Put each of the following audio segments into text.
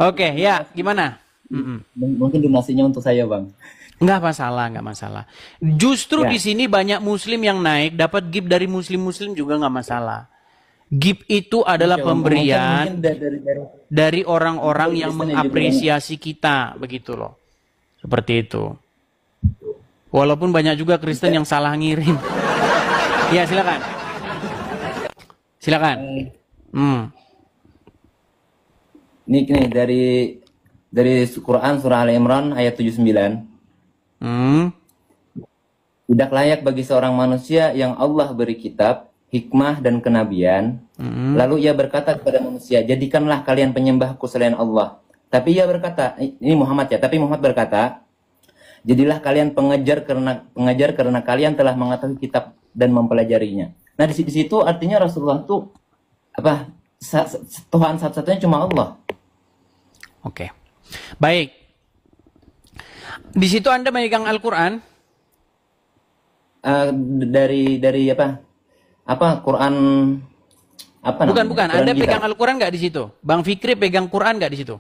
Oke, ya, gimana? Mungkin donasinya untuk saya, Bang. Nggak masalah, nggak masalah. Justru di Ya. sini banyak muslim yang naik, dapat gift dari muslim-muslim juga nggak masalah. Gift itu adalah Oke, Bang. Mungkin pemberian dari mungkin orang-orang dari yang Kristen ya juga, Bang. mengapresiasi kita, begitu loh. Seperti itu. Walaupun banyak juga Kristen yang salah ngirim. Ya, silakan. Silakan. Eh, Hmm. Nih dari Quran surah Al Imran ayat 79. Hmm. Tidak layak bagi seorang manusia yang Allah beri kitab, hikmah dan kenabian. Hmm. Lalu ia berkata kepada manusia, jadikanlah kalian penyembahku selain Allah. Tapi ia berkata, ini Muhammad ya, tapi Muhammad berkata, jadilah kalian pengajar karena kalian telah mengetahui kitab dan mempelajarinya. Nah, di situ artinya Rasulullah tuh apa? Tuhan satu-satunya cuma Allah. Oke. Baik. Di situ Anda memegang Al-Quran? Dari apa? Apa Quran apa Bukan, namanya? bukan. Quran Anda kita. pegang Al-Quran nggak di situ? Bang Fikri pegang Quran nggak di situ?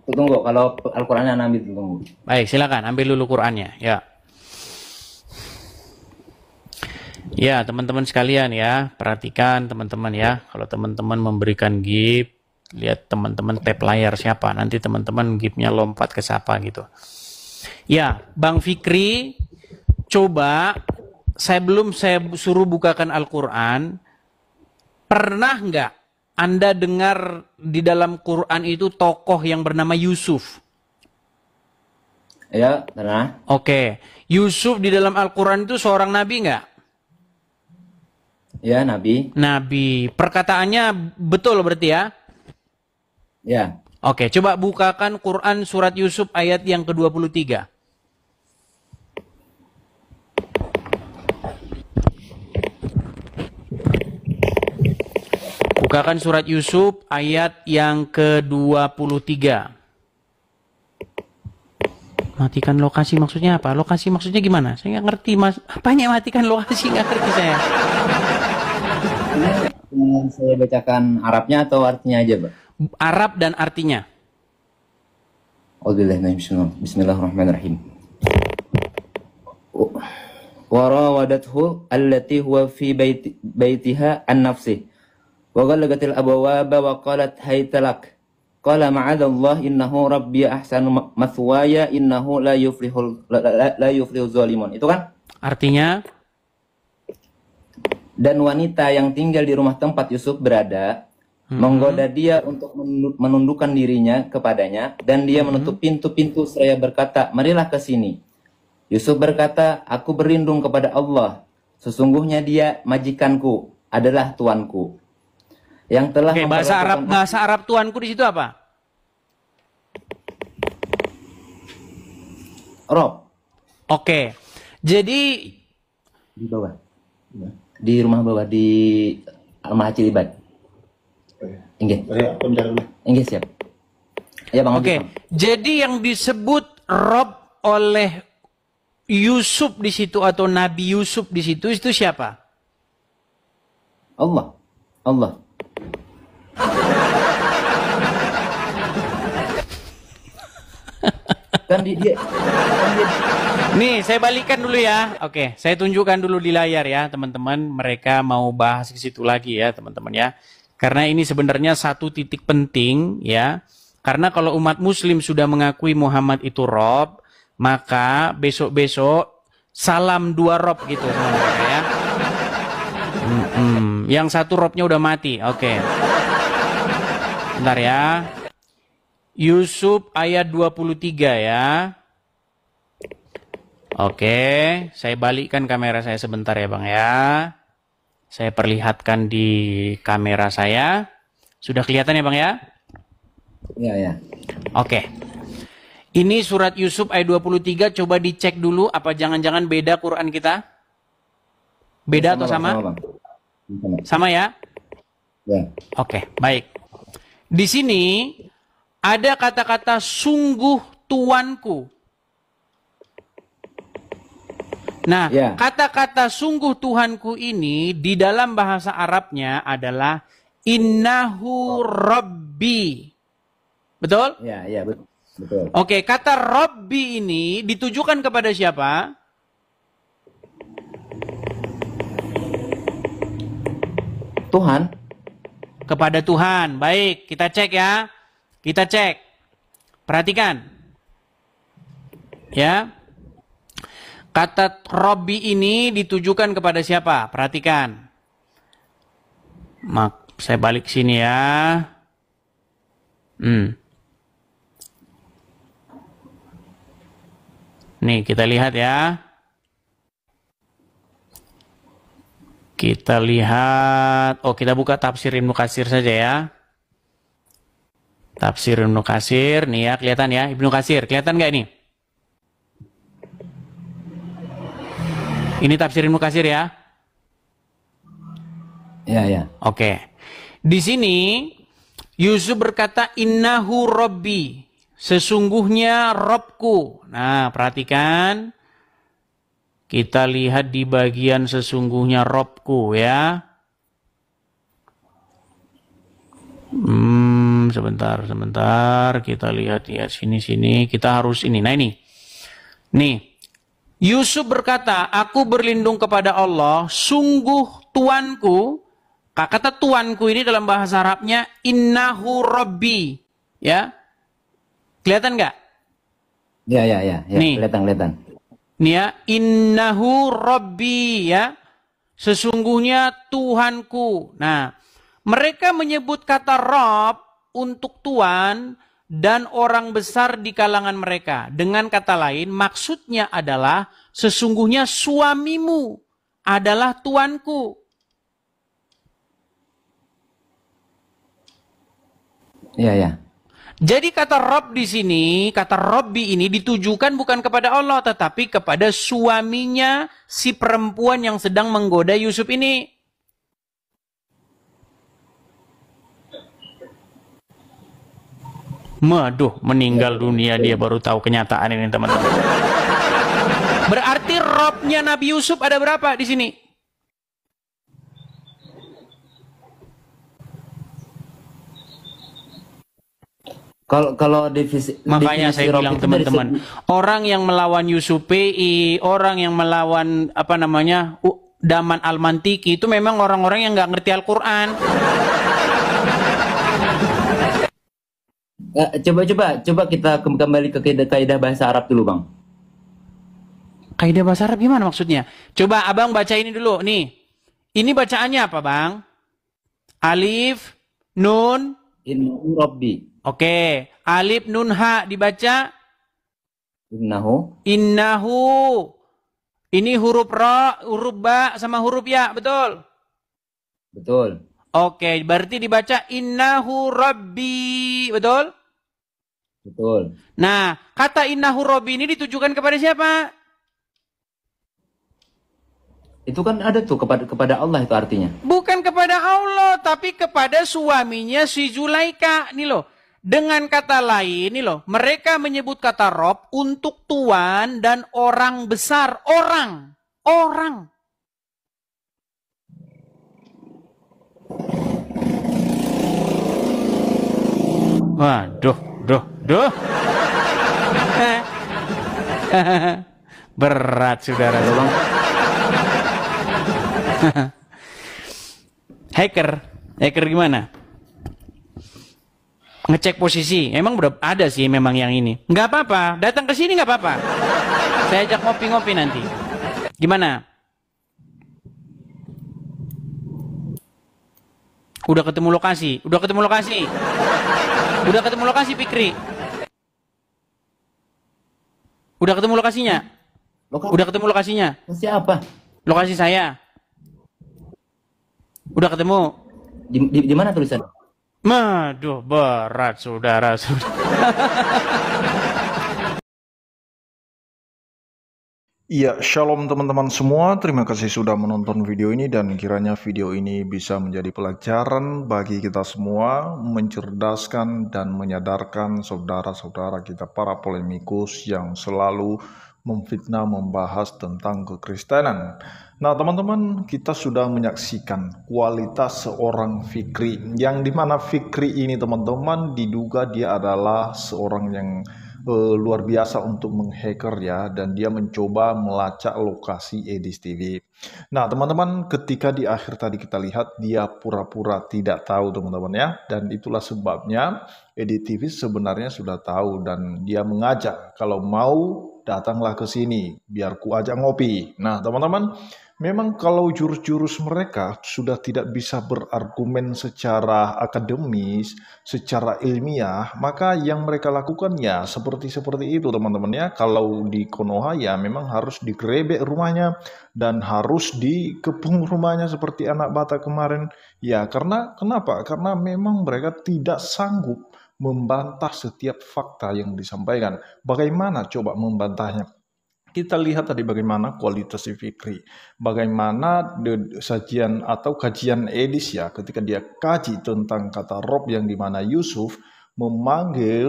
Tunggu, kalau Al-Qurannya ambil tunggu. Baik, silakan ambil dulu Qurannya. Ya. Ya, teman-teman sekalian ya, perhatikan teman-teman ya. Kalau teman-teman memberikan gift, lihat teman-teman tap layar siapa. Nanti teman-teman giftnya lompat ke siapa gitu. Ya, Bang Fikri, coba saya suruh bukakan Al-Quran. Pernah nggak Anda dengar di dalam Quran itu tokoh yang bernama Yusuf? Ya, pernah. Oke, Yusuf di dalam Al-Quran itu seorang nabi nggak? Ya, Nabi. Nabi. Perkataannya betul berarti ya? Ya. Oke, coba bukakan Quran surat Yusuf ayat yang ke-23. Bukakan surat Yusuf ayat yang ke-23. Matikan lokasi maksudnya apa? Lokasi maksudnya gimana? Saya nggak ngerti mas. Apanya matikan lokasi? Nggak ngerti saya. Ini saya bacakan Arabnya atau artinya aja, Pak? Arab dan artinya. Bismillahirrahmanirrahim. Warawadathu allati huwa fi baitiha an nafsih. Wa ghalaqatil abwaba wa qalat haytalak. Qala ma'adallah innahu rabbi ahsanu mathwaya innahu la yuflihul zalimun. Itu kan? Artinya? Dan wanita yang tinggal di rumah tempat Yusuf berada menggoda dia untuk menundukkan dirinya kepadanya, dan dia menutup pintu-pintu seraya berkata, marilah ke sini. Yusuf berkata, aku berlindung kepada Allah, sesungguhnya dia majikanku, adalah tuanku yang telah Oke, bahasa Arab tuanku di situ apa? Rob. Oke. Jadi Di bawah. Di rumah bawah di Almah Cilibat. Inggih. Inggih, siap. Ya, Bang. Oke. Jadi yang disebut Rob oleh Yusuf di situ atau Nabi Yusuf di situ itu siapa? Allah. Allah. Kan dia. Nih, saya balikkan dulu ya. Oke, saya tunjukkan dulu di layar ya, teman-teman. Mereka mau bahas ke situ lagi ya, teman-teman ya. Karena ini sebenarnya satu titik penting ya. Karena kalau umat muslim sudah mengakui Muhammad itu Rob, maka besok-besok salam dua Rob gitu sama mereka ya. Yang satu Robnya udah mati. Oke. Bentar ya. Yusuf ayat 23 ya. Oke, saya balikkan kamera saya sebentar ya Bang ya. Saya perlihatkan di kamera saya. Sudah kelihatan ya Bang ya? Ya, ya. Oke. Ini surat Yusuf ayat 23, coba dicek dulu apa jangan-jangan beda Quran kita? Beda atau sama? Bang. Sama ya? Ya. Oke, baik. Di sini ada kata-kata sungguh tuanku. Nah, Ya. kata-kata sungguh Tuhanku ini di dalam bahasa Arabnya adalah innahu rabbi. Betul? Ya, ya, betul. Oke, kata Robbi ini ditujukan kepada siapa? Tuhan. Kepada Tuhan. Baik, kita cek ya. Kita cek. Perhatikan. Ya. Kata Robbi ini ditujukan kepada siapa? Perhatikan. Saya balik sini ya. Nih, kita lihat ya. Kita lihat. Oh, kita buka tafsir Ibnu Katsir saja ya. Tafsir Ibnu Katsir. Nih ya, kelihatan ya. Ibnu Katsir, kelihatan nggak ini? Ini tafsir Ibnu Katsir ya. Ya, ya. Oke. Di sini Yusuf berkata innahu rabbi, sesungguhnya Robku. Nah, perhatikan. Kita lihat di bagian sesungguhnya Robku ya. Sebentar. Kita lihat ya sini. Kita harus ini. Nah ini. Nih. Yusuf berkata, aku berlindung kepada Allah, sungguh Tuanku. Kata Tuanku ini dalam bahasa Arabnya innahu rabbi, ya. Kelihatan nggak? Ya. Nih. Kelihatan. Nih ya, innahu rabbi, ya. Sesungguhnya Tuhanku. Nah, mereka menyebut kata Rob untuk Tuan dan orang besar di kalangan mereka. Dengan kata lain, maksudnya adalah sesungguhnya suamimu adalah Tuanku. Ya. Jadi kata Rob di sini, kata Robbi ini ditujukan bukan kepada Allah, tetapi kepada suaminya si perempuan yang sedang menggoda Yusuf ini. Waduh, meninggal dunia dia baru tahu kenyataan ini teman-teman. Berarti Robnya Nabi Yusuf ada berapa di sini? Kalau makanya saya bilang teman-teman, orang yang melawan Yusuf PI, orang yang melawan Daman Al-Mantiki itu memang orang-orang yang nggak ngerti Al-Quran. Coba kita kembali ke kaidah bahasa Arab dulu, Bang. Kaidah bahasa Arab gimana maksudnya? Coba abang baca ini dulu, nih. Ini bacaannya apa, Bang? Alif, Nun, Innahu Rabbi. Oke, alif nun ha dibaca Innahu. Ini huruf ra, huruf ba sama huruf ya, betul? Betul. Oke, berarti dibaca innahu rabbi, betul? Betul. Nah, kata innahu rabbi ini ditujukan kepada siapa? Itu kan ada tuh kepada Allah itu artinya. Bukan kepada Allah, tapi kepada suaminya si Zulaika. Nih loh. Dengan kata lain, nih loh, mereka menyebut kata Rob untuk tuan dan orang besar. Orang. Waduh. Berat, saudara. Hacker gimana? Ngecek posisi, emang ada sih memang yang ini. Nggak apa-apa, datang ke sini nggak apa-apa. Saya ajak ngopi-ngopi nanti. Gimana? Udah ketemu lokasi, Fikri. Udah ketemu lokasinya? Udah ketemu lokasinya? Siapa? Lokasi saya. Udah ketemu? Di mana tulisan? Waduh, berat saudara. Iya, shalom teman-teman semua. Terima kasih sudah menonton video ini dan kiranya video ini bisa menjadi pelajaran bagi kita semua, mencerdaskan dan menyadarkan saudara-saudara kita para polemikus yang selalu memfitnah membahas tentang kekristenan. Nah, teman-teman, kita sudah menyaksikan kualitas seorang Fikri, yang dimana Fikri ini teman-teman diduga dia adalah seorang yang luar biasa untuk menghacker ya, dan dia mencoba melacak lokasi Edis TV. Nah, teman-teman, ketika di akhir tadi kita lihat dia pura-pura tidak tahu teman-teman ya, dan itulah sebabnya Edis TV sebenarnya sudah tahu dan dia mengajak kalau mau datanglah ke sini biar ku ajak ngopi. Nah, teman-teman, memang kalau jurus-jurus mereka sudah tidak bisa berargumen secara akademis, secara ilmiah, maka yang mereka lakukan ya seperti itu teman-teman ya. Kalau di Konoha ya memang harus digerebek rumahnya dan harus dikepung rumahnya seperti anak bata kemarin. Ya karena kenapa? Karena memang mereka tidak sanggup membantah setiap fakta yang disampaikan. Bagaimana coba membantahnya? Kita lihat tadi bagaimana kualitas si Fikri, bagaimana sajian atau kajian Edis ya, ketika dia kaji tentang kata Rob yang dimana Yusuf memanggil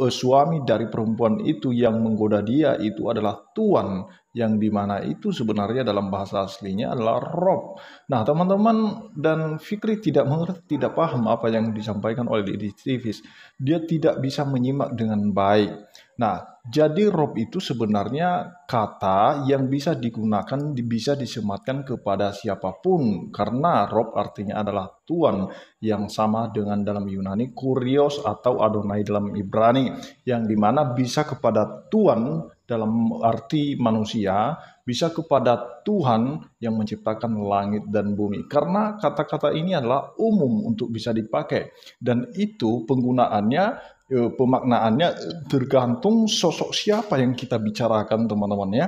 suami dari perempuan itu yang menggoda dia itu adalah Tuan, yang dimana itu sebenarnya dalam bahasa aslinya adalah Rob. Nah teman-teman, dan Fikri tidak mengerti, tidak paham apa yang disampaikan oleh Edis Tivis. Dia tidak bisa menyimak dengan baik. Nah, jadi Rob itu sebenarnya kata yang bisa digunakan, bisa disematkan kepada siapapun. Karena Rob artinya adalah Tuan, yang sama dengan dalam Yunani Kurios atau Adonai dalam Ibrani. Yang dimana bisa kepada Tuan dalam arti manusia, bisa kepada Tuhan yang menciptakan langit dan bumi. Karena kata-kata ini adalah umum untuk bisa dipakai. Dan itu penggunaannya, pemaknaannya tergantung sosok siapa yang kita bicarakan teman-teman ya.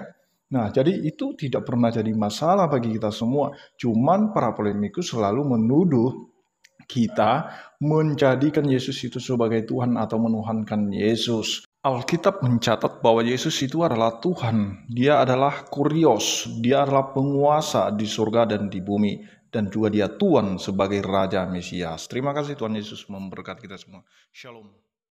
Nah, jadi itu tidak pernah jadi masalah bagi kita semua. Cuman para polemikus selalu menuduh kita menjadikan Yesus itu sebagai Tuhan atau menuhankan Yesus. Alkitab mencatat bahwa Yesus itu adalah Tuhan. Dia adalah Kurios, dia adalah penguasa di surga dan di bumi. Dan juga dia Tuhan sebagai Raja Mesias. Terima kasih Tuhan Yesus memberkati kita semua. Shalom.